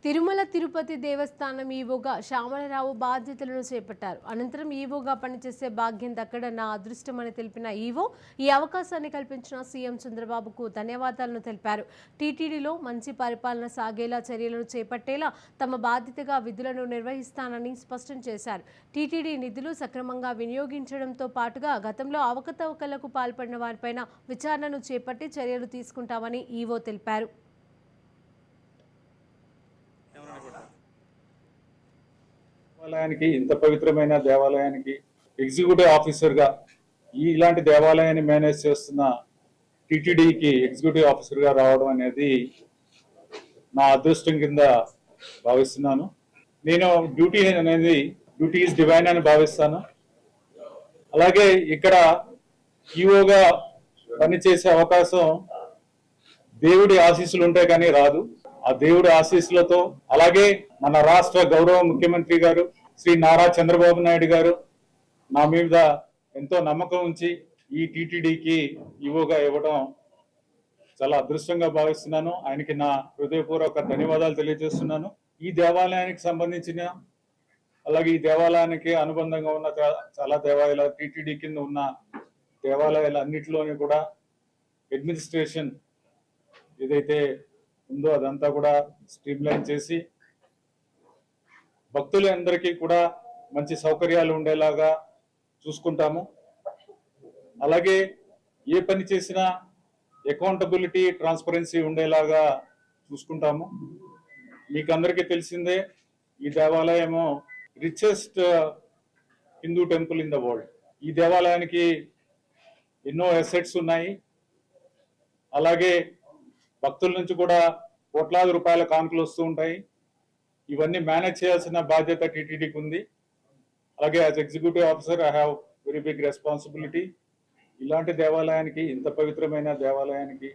తిరుమల తిరుపతి దేవస్థానం ఈవోగా శ్యామలరావు బాధ్యతలను చేపట్టారు. అనంతరం ఈవోగా పనిచేసే భాగ్యం దక్కడం నా అదృష్టమని తెలిపిన ఈవో ఈ అవకాశాన్ని కల్పించిన సీఎం చంద్రబాబుకు ధన్యవాదాలను తెలిపారు. టీటీడీలో మంచి పరిపాలన సాగేలా చర్యలను చేపట్టేలా తమ బాధ్యతగా విధులను నిర్వహిస్తానని స్పష్టం చేశారు. టీటీడీ నిధులు సక్రమంగా వినియోగించడంతో పాటుగా గతంలో అవకతవకలకు పాల్పడిన వారిపైన విచారణను చేపట్టి చర్యలు తీసుకుంటామని ఈవో తెలిపారు. దేవాలయానికి ఇంత పవిత్రమైన దేవాలయానికి ఎగ్జిక్యూటివ్ ఆఫీసర్గా ఇలాంటి దేవాలయాన్ని మేనేజ్ చేస్తున్న టిటిడికి ఎగ్జిక్యూటివ్ ఆఫీసర్గా రావడం అనేది నా అదృష్టం కింద భావిస్తున్నాను. నేను డ్యూటీ ఈజ్ డివైన్ అని భావిస్తాను. అలాగే ఇక్కడ ఈఓగా పనిచేసే అవకాశం దేవుడి ఆశీస్సులు ఉంటే కానీ రాదు. ఆ దేవుడి ఆశీస్సులతో అలాగే మన రాష్ట్ర గౌరవ ముఖ్యమంత్రి గారు శ్రీ నారా చంద్రబాబు నాయుడు గారు నా మీద ఎంతో నమ్మకం ఉంచి ఈ టీటీడీకి ఈవోగా ఇవ్వడం చాలా అదృష్టంగా భావిస్తున్నాను. ఆయనకి నా హృదయపూర్వక ధన్యవాదాలు తెలియజేస్తున్నాను. ఈ దేవాలయానికి సంబంధించిన అలాగే ఈ దేవాలయానికి అనుబంధంగా ఉన్న చాలా దేవాలయాలు టీటీడీ కింద ఉన్న దేవాలయాలు అన్నిటిలోని కూడా అడ్మినిస్ట్రేషన్ ఏదైతే ఉందో అదంతా కూడా స్ట్రీమ్లైన్ చేసి భక్తులందరికీ కూడా మంచి సౌకర్యాలు ఉండేలాగా చూసుకుంటాము. అలాగే ఏ పని చేసినా అకౌంటబిలిటీ ట్రాన్స్పరెన్సీ ఉండేలాగా చూసుకుంటాము. మీకు అందరికీ తెలిసిందే ఈ దేవాలయము richest Hindu temple in the world. ఈ దేవాలయానికి ఎన్నో అసెట్స్ ఉన్నాయి. అలాగే భక్తుల నుంచి కూడా కోట్లాది రూపాయల కానుకలు వస్తూ ఉంటాయి. ఇవన్నీ మేనేజ్ చేయాల్సిన బాధ్యత టీటీడీకి ఉంది. అలాగే as executive officer I have very big responsibility. ఇలాంటి దేవాలయానికి ఇంత పవిత్రమైన దేవాలయానికి